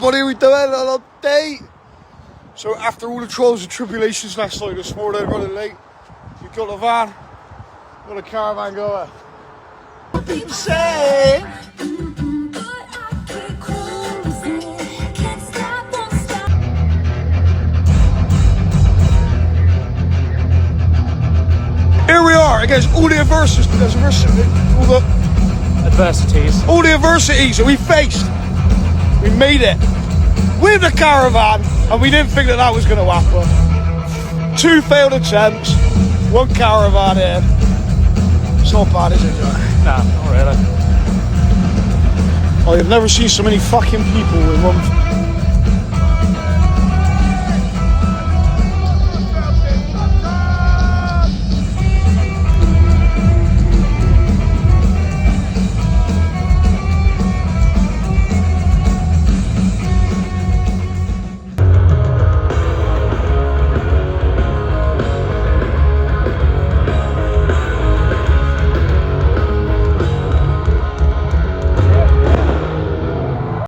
everybody, we doing an update. So after all the trials and tribulations last night, this morning running late, we got the van, got the caravan going. Say. Here we are against all the adversities that we faced. We made it with the caravan, and we didn't think that was going to happen. 2 failed attempts, 1 caravan in. It's not bad, is it? Nah, not really. I've never seen so many fucking people in one